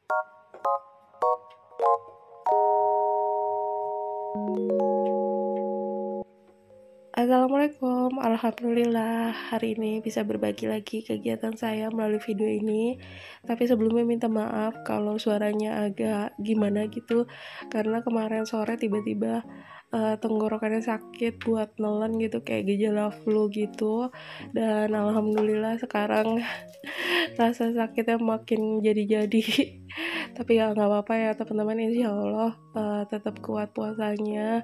Assalamualaikum, alhamdulillah hari ini bisa berbagi lagi kegiatan saya melalui video ini. Tapi sebelumnya minta maaf kalau suaranya agak gimana gitu, karena kemarin sore tiba-tiba tenggorokannya sakit buat nelen gitu, kayak gejala flu gitu. Dan alhamdulillah sekarang rasa sakitnya makin jadi-jadi. Tapi ya nggak apa-apa ya teman-teman, insya Allah tetap kuat puasanya.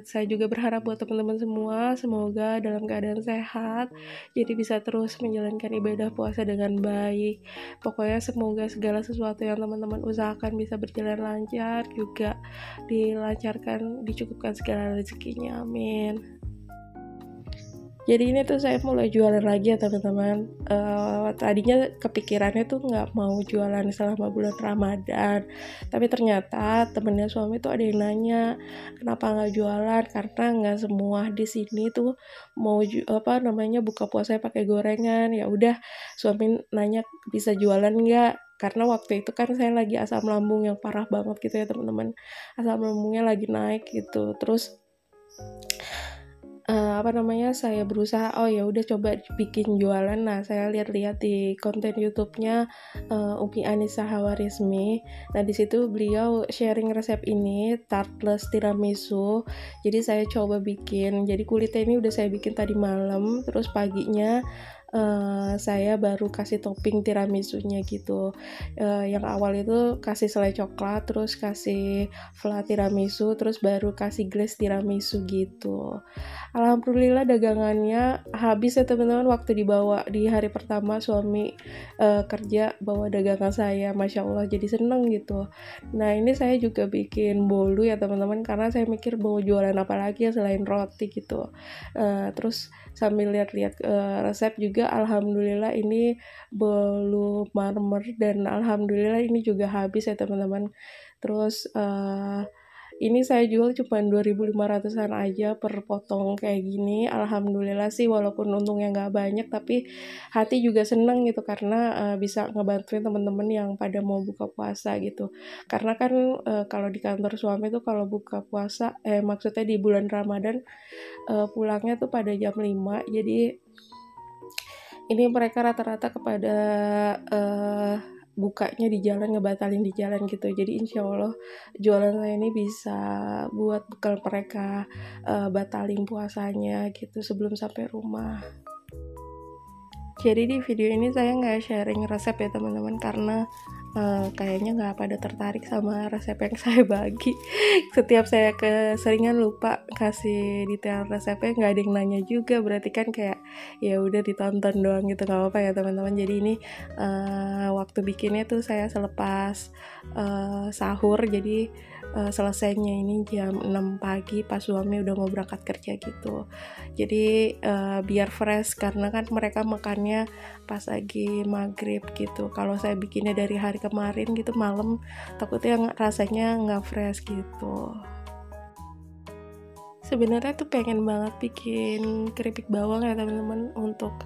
Saya juga berharap buat teman-teman semua semoga dalam keadaan sehat, jadi bisa terus menjalankan ibadah puasa dengan baik. Pokoknya semoga segala sesuatu yang teman-teman usahakan bisa berjalan lancar, juga dilancarkan, dicukupkan segala rezekinya, amin. Jadi ini tuh saya mulai jualan lagi ya teman-teman. Tadinya kepikirannya tuh nggak mau jualan selama bulan Ramadan, tapi ternyata temennya suami tuh ada yang nanya kenapa nggak jualan, karena nggak semua di sini tuh mau buka puasa pakai gorengan. Ya udah, suami nanya bisa jualan nggak, karena waktu itu kan saya lagi asam lambung yang parah banget gitu ya teman-teman, asam lambungnya lagi naik gitu. Terus saya berusaha, oh ya udah coba bikin jualan. Nah, saya lihat-lihat di konten YouTube-nya Umi Anissa Hawarizmi. Nah, di situ beliau sharing resep ini, tartless tiramisu. Jadi saya coba bikin. Jadi kulitnya ini udah saya bikin tadi malam, terus paginya saya baru kasih topping tiramisunya gitu. Yang awal itu kasih selai coklat, terus kasih flat tiramisu, terus baru kasih glaze tiramisu gitu. Alhamdulillah dagangannya habis ya teman-teman. Waktu dibawa di hari pertama suami kerja bawa dagangan saya, Masya Allah jadi seneng gitu. Nah ini saya juga bikin bolu ya teman-teman, karena saya mikir mau jualan apa lagi ya selain roti gitu. Terus sambil lihat-lihat resep juga, alhamdulillah ini bolu marmer, dan alhamdulillah ini juga habis ya teman-teman. Terus ini saya jual cuma 2.500-an aja per potong kayak gini. Alhamdulillah sih, walaupun untungnya nggak banyak, tapi hati juga seneng gitu, karena bisa ngebantuin temen-temen yang pada mau buka puasa gitu. Karena kan kalau di kantor suami tuh kalau buka puasa, maksudnya di bulan Ramadan, pulangnya tuh pada jam 5. Jadi ini mereka rata-rata kepada bukanya di jalan, ngebatalin di jalan gitu. Jadi insya Allah jualan saya ini bisa buat bekal mereka batalin puasanya gitu sebelum sampai rumah. Jadi di video ini saya nggak sharing resep ya teman-teman, karena kayaknya nggak pada tertarik sama resep yang saya bagi. Setiap saya keseringan lupa kasih detail resepnya, nggak ada yang nanya juga, berarti kan kayak ya udah ditonton doang gitu, nggak apa-apa ya teman-teman. Jadi ini waktu bikinnya tuh saya selepas sahur, jadi selesainya ini jam 6 pagi pas suami udah mau berangkat kerja gitu. Jadi biar fresh, karena kan mereka makannya pas lagi maghrib gitu. Kalau saya bikinnya dari hari kemarin gitu malam, takutnya rasanya nggak fresh gitu. Sebenarnya tuh pengen banget bikin keripik bawang ya teman-teman, untuk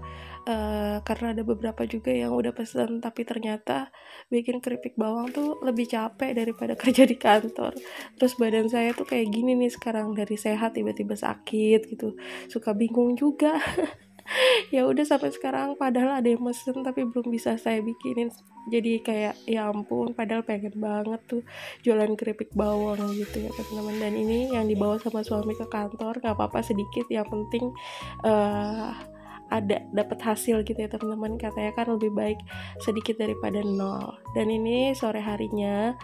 karena ada beberapa juga yang udah pesen, tapi ternyata bikin keripik bawang tuh lebih capek daripada kerja di kantor. Terus badan saya tuh kayak gini nih sekarang, dari sehat tiba-tiba sakit gitu, suka bingung juga. Ya udah sampai sekarang padahal ada yang mesen tapi belum bisa saya bikinin. Jadi kayak ya ampun, padahal pengen banget tuh jualan keripik bawang gitu ya teman-teman. Dan ini yang dibawa sama suami ke kantor, nggak apa-apa sedikit, yang penting ada dapat hasil gitu ya teman-teman. Katanya kan lebih baik sedikit daripada nol. Dan ini sore harinya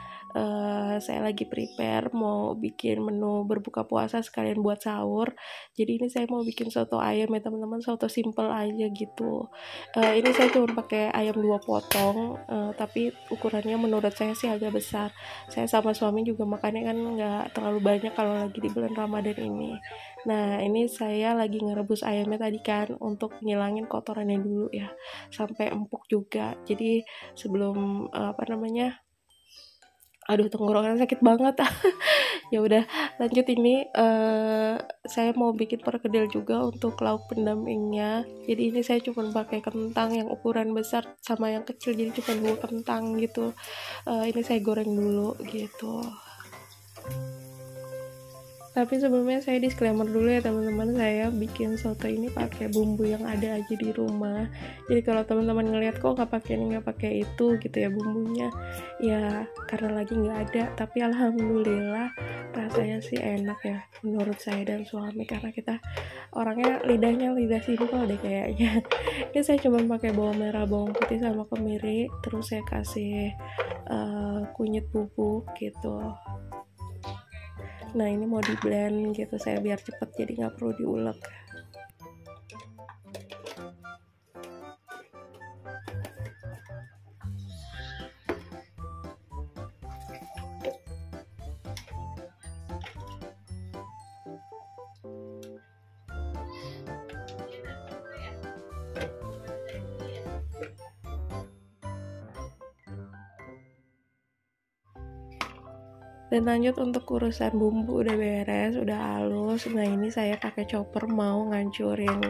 saya lagi prepare mau bikin menu berbuka puasa sekalian buat sahur. Jadi ini saya mau bikin soto ayam ya teman-teman, soto simple aja gitu. Ini saya cuma pakai ayam 2 potong, tapi ukurannya menurut saya sih agak besar. Saya sama suami juga makannya kan nggak terlalu banyak kalau lagi di bulan Ramadan ini. Nah ini saya lagi ngerebus ayamnya tadi kan, untuk ngilangin kotorannya dulu ya, sampai empuk juga. Jadi sebelum Aduh, tenggorokan sakit banget. Ya udah, lanjut ini saya mau bikin perkedel juga untuk lauk pendampingnya. Jadi ini saya cuma pakai kentang yang ukuran besar sama yang kecil, jadi cuma 2 kentang gitu. Ini saya goreng dulu gitu. Tapi sebelumnya saya disclaimer dulu ya teman-teman, saya bikin soto ini pakai bumbu yang ada aja di rumah. Jadi kalau teman-teman ngeliat kok nggak pakai ini nggak pakai itu gitu ya bumbunya, ya karena lagi nggak ada. Tapi alhamdulillah rasanya sih enak ya menurut saya dan suami, karena kita orangnya lidahnya lidah simpel deh kayaknya. Ini saya cuma pakai bawang merah, bawang putih sama kemiri, terus saya kasih kunyit bubuk gitu. Nah ini mau di blend gitu saya biar cepet, jadi nggak perlu diulek. Dan lanjut untuk urusan bumbu udah beres, udah halus. Nah ini saya pakai chopper mau ngancurin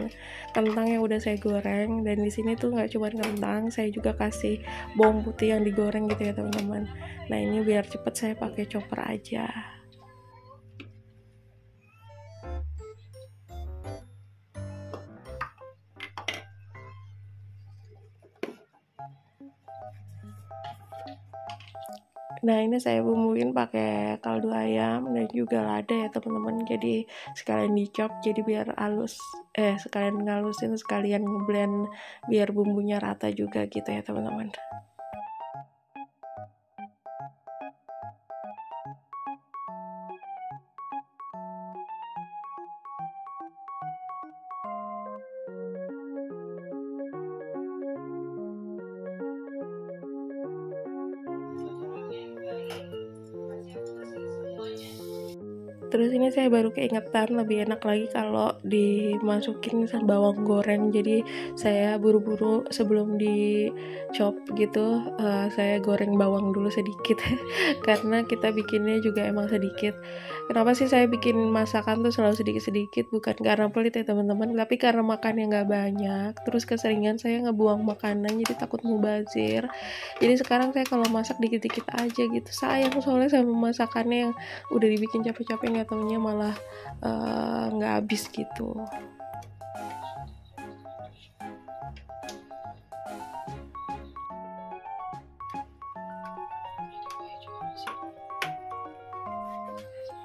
kentang yang udah saya goreng. Dan di sini tuh nggak cuma kentang, saya juga kasih bawang putih yang digoreng gitu ya teman-teman. Nah ini biar cepet saya pakai chopper aja. Nah ini saya bumbuin pakai kaldu ayam dan juga lada ya teman-teman, jadi sekalian dicop jadi biar halus, sekalian ngalusin sekalian ngeblend biar bumbunya rata juga gitu ya teman-teman. Terus ini saya baru keingetan lebih enak lagi kalau dimasukin bawang goreng. Jadi saya buru-buru sebelum di chop gitu, saya goreng bawang dulu sedikit karena kita bikinnya juga emang sedikit. Kenapa sih saya bikin masakan tuh selalu sedikit-sedikit? Bukan karena pelit ya teman-teman, tapi karena makannya nggak banyak. Terus keseringan saya ngebuang makanan, jadi takut mubazir. Jadi sekarang saya kalau masak dikit-dikit aja gitu. Sayang soalnya sama masakannya yang udah dibikin capek-capek, nggak taunya malah nggak habis gitu.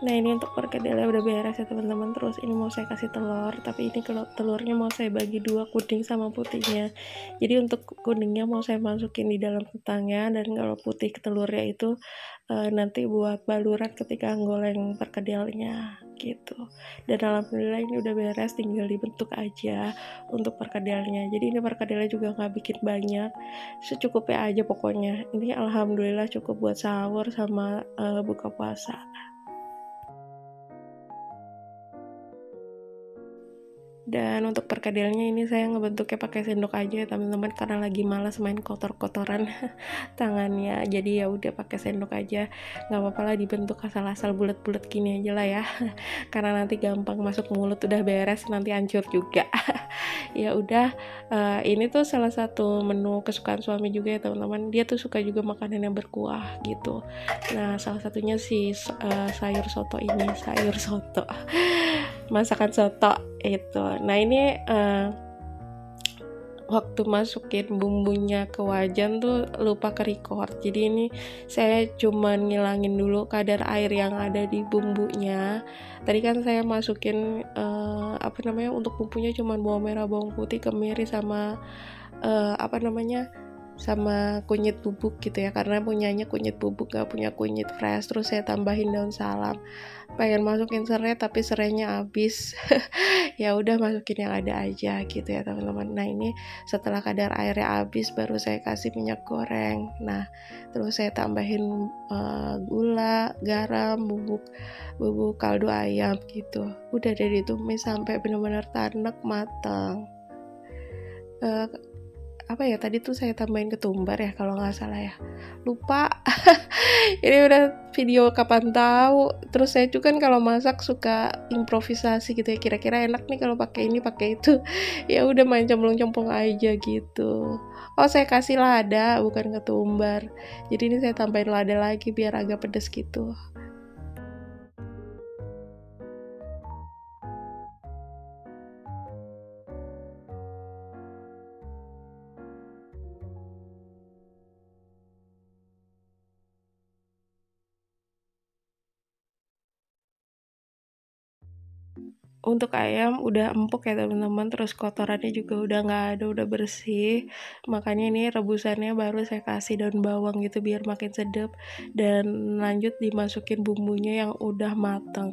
Nah ini untuk perkedelnya udah beres ya teman-teman. Terus ini mau saya kasih telur, tapi ini kalau telurnya mau saya bagi dua, kuning sama putihnya. Jadi untuk kuningnya mau saya masukin di dalam kentangnya, dan kalau putih telurnya itu nanti buat baluran ketika goreng perkedelnya gitu. Dan alhamdulillah ini udah beres, tinggal dibentuk aja untuk perkedelnya. Jadi ini perkedelnya juga nggak bikin banyak, secukupnya aja pokoknya. Ini alhamdulillah cukup buat sahur sama buka puasa. Dan untuk perkedelnya ini saya ngebentuknya pakai sendok aja ya teman-teman, karena lagi malas main kotor-kotoran tangannya. Jadi ya udah pakai sendok aja, nggak apa-apa lah dibentuk asal-asal bulat-bulat gini aja lah ya karena nanti gampang masuk mulut, udah beres nanti hancur juga. Ya udah, ini tuh salah satu menu kesukaan suami juga ya teman-teman. Dia tuh suka juga makanan yang berkuah gitu. Nah salah satunya si sayur soto ini, sayur soto masakan soto itu. Nah ini waktu masukin bumbunya ke wajan tuh lupa ke record. Jadi ini saya cuman ngilangin dulu kadar air yang ada di bumbunya. Tadi kan saya masukin untuk bumbunya cuman bawang merah, bawang putih, kemiri sama sama kunyit bubuk gitu ya, karena punyanya kunyit bubuk, gak punya kunyit fresh. Terus saya tambahin daun salam, pengen masukin serai tapi serainya habis. Ya udah masukin yang ada aja gitu ya teman-teman. Nah ini setelah kadar airnya habis baru saya kasih minyak goreng. Nah terus saya tambahin gula, garam, bubuk kaldu ayam gitu. Udah deh ditumis sampai benar-benar tanek matang. apa ya, tadi tuh saya tambahin ketumbar ya kalau nggak salah ya, lupa. Ini udah video kapan tahu. Terus saya juga kan kalau masak suka improvisasi gitu ya, kira-kira enak nih kalau pakai ini pakai itu. Ya udah main cemplung-cemplung aja gitu. Oh, saya kasih lada bukan ketumbar, jadi ini saya tambahin lada lagi biar agak pedes gitu. Untuk ayam udah empuk ya teman-teman, terus kotorannya juga udah nggak ada, udah bersih. Makanya ini rebusannya baru saya kasih daun bawang gitu biar makin sedap, dan lanjut dimasukin bumbunya yang udah matang.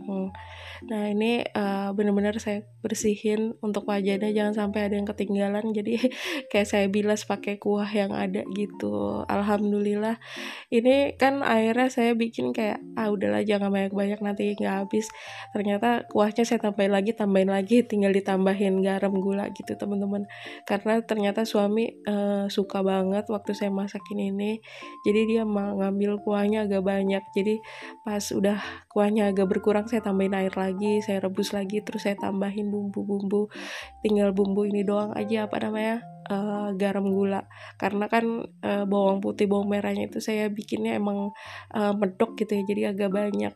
Nah ini bener-bener saya bersihin untuk wajannya, jangan sampai ada yang ketinggalan, jadi kayak saya bilas pakai kuah yang ada gitu. Alhamdulillah ini kan airnya saya bikin kayak udahlah jangan banyak-banyak nanti nggak habis. Ternyata kuahnya saya tambahin lagi, tinggal ditambahin garam, gula gitu teman-teman. Karena ternyata suami suka banget waktu saya masakin ini. Jadi dia mau ngambil kuahnya agak banyak. Jadi pas udah kuahnya agak berkurang saya tambahin air lagi, saya rebus lagi, terus saya tambahin bumbu-bumbu. Tinggal bumbu ini doang aja, apa namanya, garam, gula. Karena kan bawang putih bawang merahnya itu saya bikinnya emang medok gitu ya, jadi agak banyak,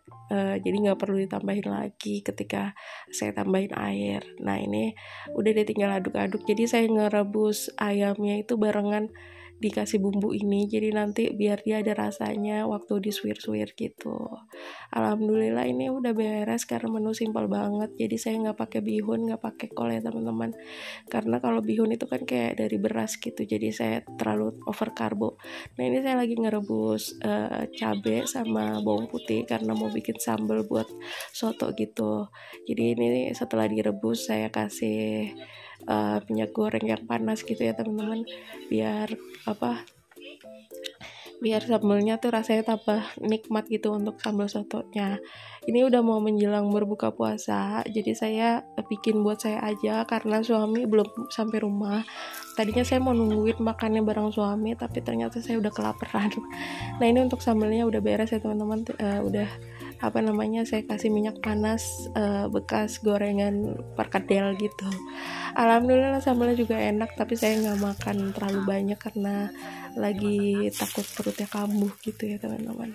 jadi nggak perlu ditambahin lagi ketika saya tambahin air. Nah ini udah deh tinggal aduk-aduk, jadi saya ngerebus ayamnya itu barengan dikasih bumbu ini, jadi nanti biar dia ada rasanya waktu disuir-suir gitu. Alhamdulillah ini udah beres karena menu simpel banget, jadi saya nggak pakai bihun, nggak pakai kol ya teman-teman, karena kalau bihun itu kan kayak dari beras gitu, jadi saya terlalu over karbo. Nah ini saya lagi ngerebus cabai sama bawang putih karena mau bikin sambal buat soto gitu. Jadi ini setelah direbus saya kasih minyak goreng yang panas gitu ya teman-teman, biar biar sambalnya tuh rasanya tambah nikmat gitu untuk sambal sotonya. Ini udah mau menjelang berbuka puasa, jadi saya bikin buat saya aja karena suami belum sampai rumah. Tadinya saya mau nungguin makannya bareng suami, tapi ternyata saya udah kelaparan. Nah ini untuk sambalnya udah beres ya teman-teman, udah saya kasih minyak panas bekas gorengan perkedel gitu. Alhamdulillah sambalnya juga enak, tapi saya nggak makan terlalu banyak karena lagi takut perutnya kambuh gitu ya teman-teman.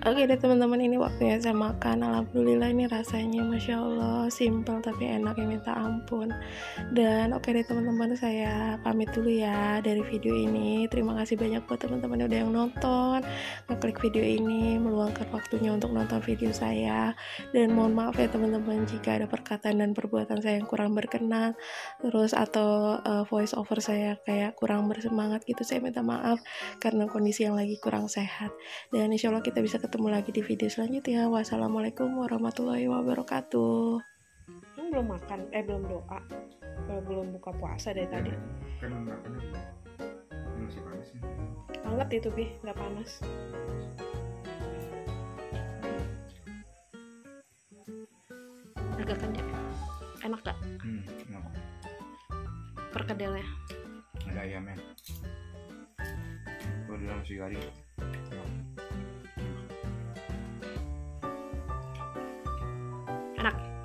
Oke deh teman-teman, ini waktunya saya makan. Alhamdulillah ini rasanya Masya Allah simple tapi enak ya minta ampun. Dan oke deh teman-teman, saya pamit dulu ya dari video ini. Terima kasih banyak buat teman-teman udah yang nonton, ngeklik video ini, meluangkan waktunya untuk nonton video saya. Dan mohon maaf ya teman-teman jika ada perkataan dan perbuatan saya yang kurang berkenan, terus atau voice over saya kayak kurang bersemangat gitu, saya minta maaf karena kondisi yang lagi kurang sehat. Dan insya Allah kita bisa ketemu lagi di video selanjutnya. Wassalamualaikum warahmatullahi wabarakatuh. Belum makan, belum doa, belum buka puasa dari tadi. Kan makannya masih panas ya. Hangat itu Bi, nggak panas. Agak kenyang. Enak gak? Enak. Perkedelnya. Ada ayamnya. Kalau dalam nasi kari. Enak.